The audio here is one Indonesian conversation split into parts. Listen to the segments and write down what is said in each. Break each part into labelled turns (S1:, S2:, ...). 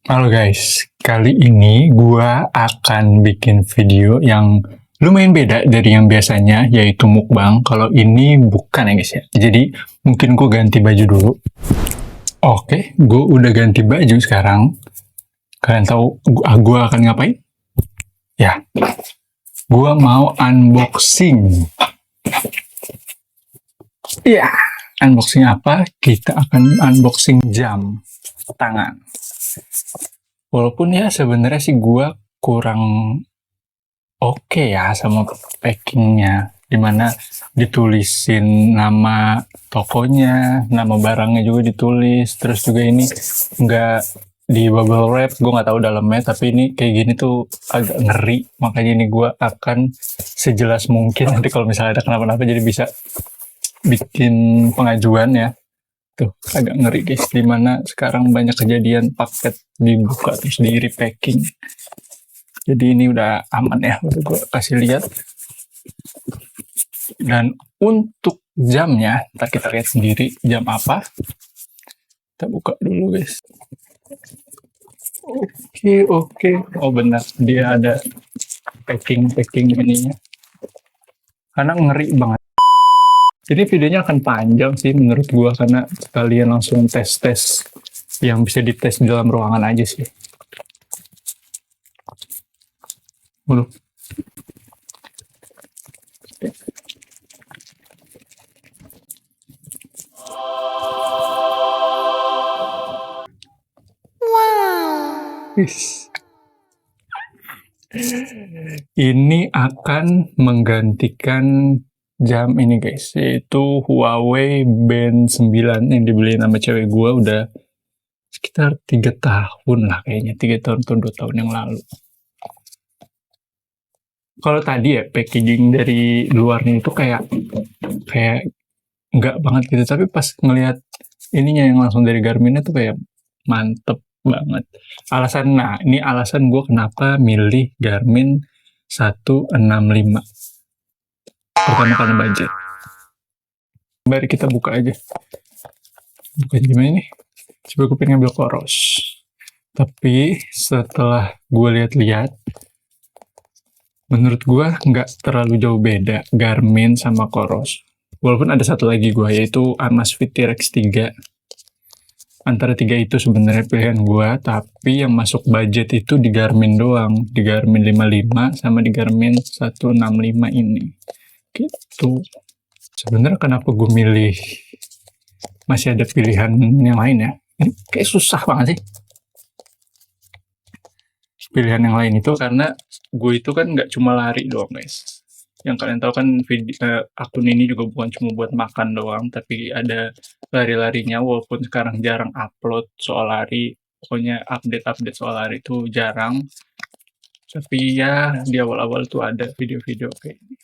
S1: Halo guys, kali ini gua akan bikin video yang lumayan beda dari yang biasanya, yaitu mukbang. Kalau ini bukan ya guys ya. Jadi mungkin gua ganti baju dulu. Oke, gua udah ganti baju sekarang. Kalian tahu gua akan ngapain? Ya, gua mau unboxing. Ya, unboxing apa? Kita akan unboxing jam tangan. Walaupun ya sebenarnya sih gua kurang oke ya sama packingnya, dimana ditulisin nama tokonya, nama barangnya juga ditulis, terus juga ini nggak di bubble wrap, gue nggak tahu dalamnya, tapi ini kayak gini tuh agak ngeri, makanya ini gue akan sejelas mungkin nanti kalau misalnya ada kenapa-napa jadi bisa bikin pengajuan ya. Tuh agak ngeri guys, dimana sekarang banyak kejadian paket dibuka terus di repacking. Jadi ini udah aman ya, udah gue kasih lihat. Dan untuk jamnya, ntar kita lihat sendiri jam apa. Kita buka dulu guys. Oke. Oh benar, dia ada packing ininya. Karena ngeri banget. Jadi videonya akan panjang sih menurut gua karena kalian langsung tes-tes yang bisa dites di dalam ruangan aja sih. Waduh. Wis. Ini akan menggantikan jam ini guys, yaitu Huawei Band 9 yang dibeli sama cewek gua udah sekitar 3 tahun lah kayaknya, 3 tahun atau 2 tahun yang lalu. Kalau tadi ya packaging dari luarnya itu kayak enggak banget gitu, tapi pas ngelihat ininya yang langsung dari Garminnya tuh kayak mantep banget. Ini alasan gue kenapa milih Garmin 165. Pertama karena budget. Mari kita buka aja. Buka gimana nih? Coba gue pengen ngambil Coros. Tapi setelah gue lihat-lihat, menurut gue nggak terlalu jauh beda Garmin sama Coros. Walaupun ada satu lagi gue, yaitu Amazfit T-Rex 3. Antara tiga itu sebenarnya pilihan gue, tapi yang masuk budget itu di Garmin doang. Di Garmin 55 sama di Garmin 165 ini. Gitu. Sebenarnya kenapa gue milih masih ada pilihan yang lain ya? Ini kayak susah banget sih. Pilihan yang lain itu karena gue itu kan nggak cuma lari doang guys. Yang kalian tahu kan akun ini juga bukan cuma buat makan doang, tapi ada lari-larinya. Walaupun sekarang jarang upload soal lari, pokoknya update-update soal lari itu jarang. Tapi ya di awal-awal tuh ada video-video kayak ini.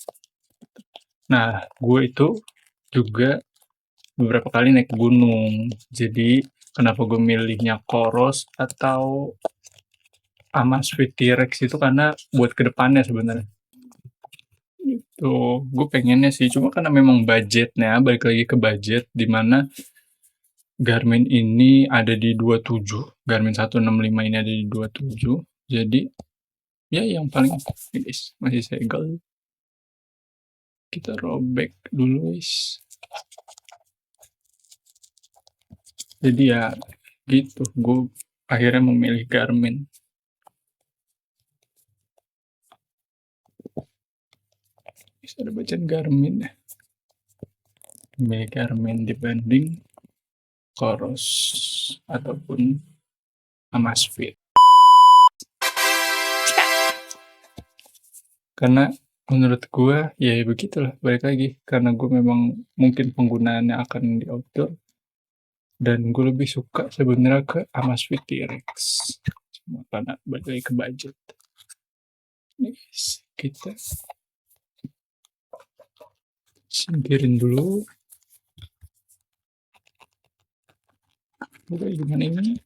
S1: Nah, gue itu juga beberapa kali naik gunung. Jadi kenapa gue milihnya Coros atau Amazfit T-Rex itu karena buat kedepannya sebenarnya. Tuh, gue pengennya sih, cuma karena memang budgetnya, balik lagi ke budget, dimana Garmin ini ada di 27, Garmin 165 ini ada di 27, jadi ya yang paling guys, masih segel. Kita robek dulu guys. Jadi ya gitu, gue akhirnya memilih Garmin. Bisa ada bacaan Garmin ya. Memilih Garmin dibanding Coros ataupun Amazfit. Karena menurut gue ya begitulah, balik lagi karena gue memang mungkin penggunaannya akan di outdoor dan gue lebih suka sebenarnya ke Amazfit T-Rex cuma karena balik lagi ke budget. Nih kita singkirin dulu. Udah gimana ini?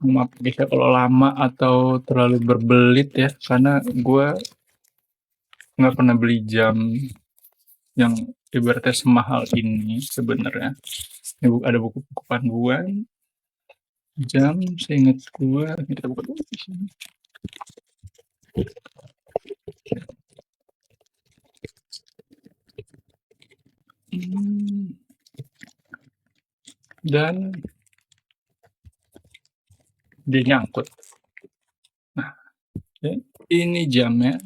S1: Maaf guys ya kalau lama atau terlalu berbelit ya, karena gue nggak pernah beli jam yang ibaratnya semahal ini sebenarnya. Ini ada buku-buku panduan, Jam, seingat gue, kita buka dulu di sini. Dan dinyangkut. Nah, ini jamnya.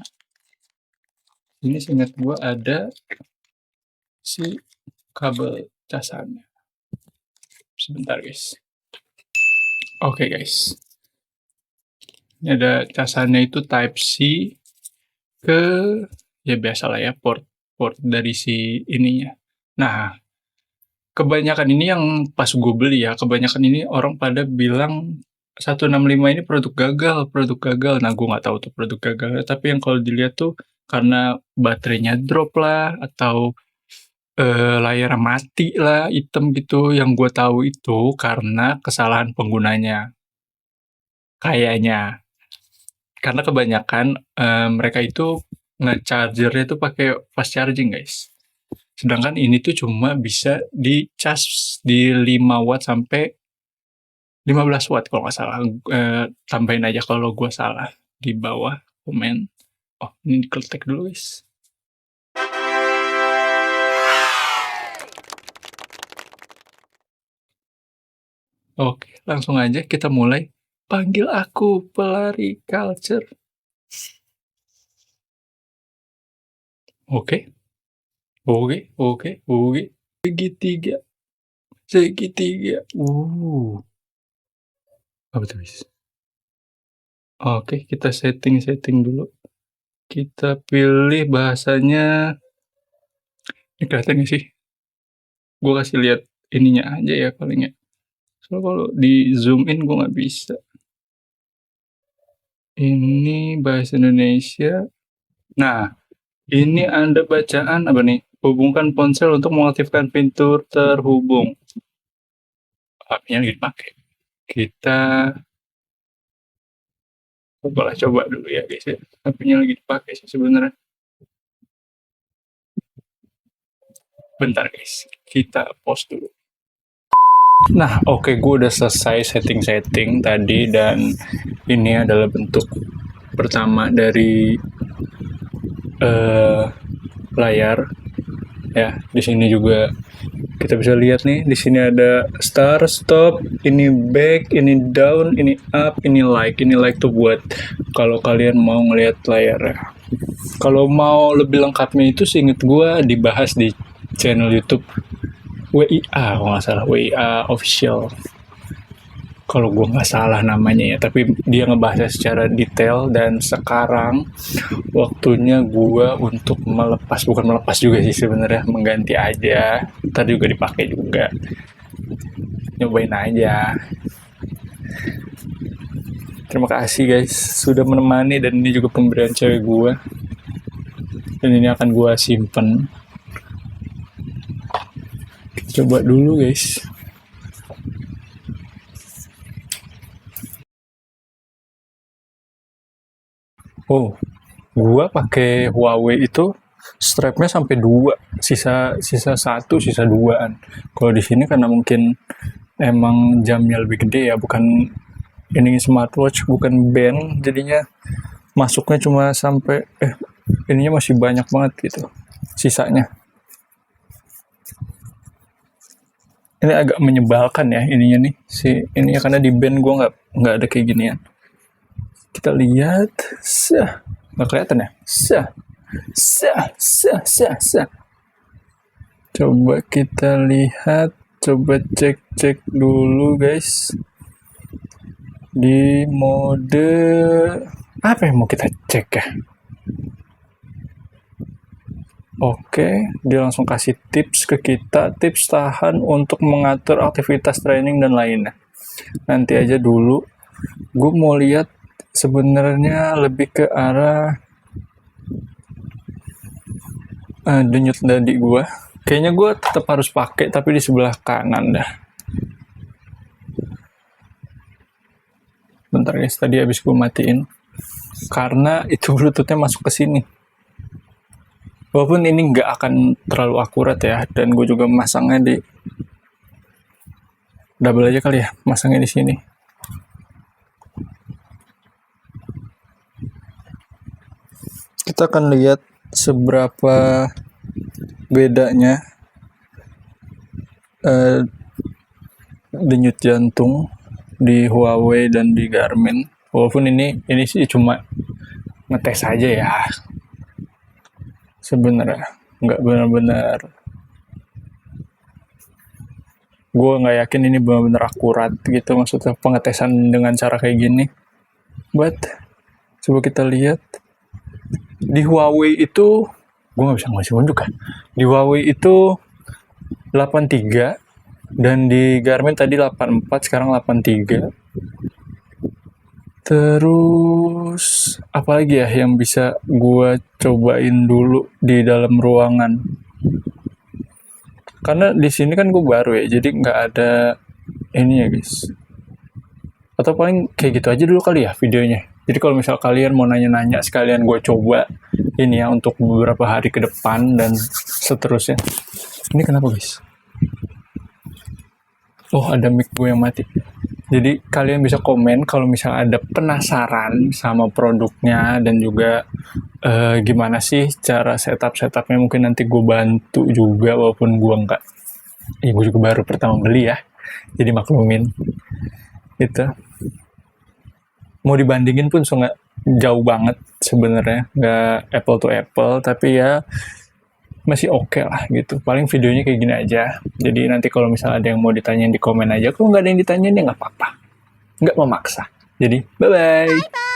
S1: Ini seingat gue ada si kabel casannya. Sebentar guys. Oke guys. Ini ada casannya itu Type C ke ya biasalah ya port dari si ininya. Nah, kebanyakan ini yang pas gue beli ya, kebanyakan ini orang pada bilang 165 ini produk gagal. Nah, gue nggak tahu tuh produk gagal, tapi yang kalau dilihat tuh karena baterainya drop lah atau layar mati lah, hitam gitu. Yang gue tahu itu karena kesalahan penggunanya. Kayaknya. Karena kebanyakan mereka itu nge-chargernya tuh pakai fast charging, guys. Sedangkan ini tuh cuma bisa di-cas di 5 watt sampai 15 watt kalau nggak salah. Tambahin aja kalau gue salah di bawah komen. Oh, ini dikeletek dulu, guys. Oke, langsung aja kita mulai. Panggil aku pelari culture. Oke. Segitiga. Apa tuh, guys? Oke, kita setting dulu. Kita pilih bahasanya. Ini kelihatan nggak sih? Gue kasih lihat ininya aja ya paling ya. Soalnya kalau di zoom in gue nggak bisa. Ini bahasa Indonesia. Nah, ini ada bacaan apa nih? Hubungkan ponsel untuk mengaktifkan pintu terhubung. Apinya lagi dipakai. Kita coba dulu ya guys ya. Apinya lagi dipakai sih sebenarnya. Bentar guys, kita pause dulu. Nah, oke, gue udah selesai setting tadi dan ini adalah bentuk pertama dari layar. Ya, di sini juga kita bisa lihat nih, di sini ada start, stop, ini back, ini down, ini up, ini like. Ini like tuh buat kalau kalian mau ngelihat layar. Kalau mau lebih lengkapnya itu seinget gue dibahas di channel YouTube WIA kalau nggak salah, WIA official kalau gue nggak salah namanya ya, tapi dia ngebahasnya secara detail. Dan sekarang waktunya gue untuk bukan melepas juga sih sebenarnya, mengganti aja, ntar juga dipakai juga, nyobain aja. Terima kasih guys sudah menemani, dan ini juga pemberian cewek gue, dan ini akan gue simpen. Coba dulu guys. Oh, gua pakai Huawei itu strapnya sampai 2, sisa 1, sisa 2-an. Kalau di sini karena mungkin emang jamnya lebih gede ya, bukan ini smartwatch, bukan band, jadinya masuknya cuma sampai ininya masih banyak banget gitu sisanya. Ini agak menyebalkan ya ininya nih, ininya karena di band gua nggak ada kayak ginian. Kita lihat, nggak kelihatan ya, coba kita lihat, coba cek dulu guys, di mode apa yang mau kita cek ya. Oke, dia langsung kasih tips ke kita, tips tahan untuk mengatur aktivitas training dan lainnya. Nanti aja dulu, gue mau lihat sebenarnya lebih ke arah denyut nadi gue. Kayaknya gue tetap harus pakai, tapi di sebelah kanan dah. Bentar guys, tadi habis gue matiin karena itu bluetoothnya masuk ke sini. Walaupun ini nggak akan terlalu akurat ya, dan gue juga masangnya di double aja kali ya, masangnya di sini. kita akan lihat seberapa bedanya denyut jantung di Huawei dan di Garmin. Walaupun ini sih cuma ngetes aja ya, sebenarnya nggak benar-benar, gue nggak yakin ini benar-benar akurat gitu, maksudnya pengetesan dengan cara kayak gini. But coba kita lihat di Huawei itu, gue nggak bisa ngasih unjuk kan, di Huawei itu 83 dan di Garmin tadi 84, sekarang 83. Terus apalagi ya yang bisa gue cobain dulu di dalam ruangan, karena di sini kan gue baru ya, jadi nggak ada ini ya guys. Atau paling kayak gitu aja dulu kali ya videonya. Jadi kalau misal kalian mau nanya-nanya, sekalian gue coba ini ya untuk beberapa hari ke depan dan seterusnya. Ini kenapa guys? Oh, ada mic gue yang mati. Jadi kalian bisa komen kalau misal ada penasaran sama produknya dan juga gimana sih cara setupnya, mungkin nanti gue bantu juga walaupun gue nggak, gue juga baru pertama beli ya, jadi maklumin gitu. Mau dibandingin pun nggak jauh banget sebenarnya, nggak apple to apple, tapi ya masih oke lah gitu. Paling videonya kayak gini aja. Jadi nanti kalau misalnya ada yang mau ditanyain di komen aja. Kalau nggak ada yang ditanyain ya nggak apa-apa. Nggak memaksa. Jadi bye-bye.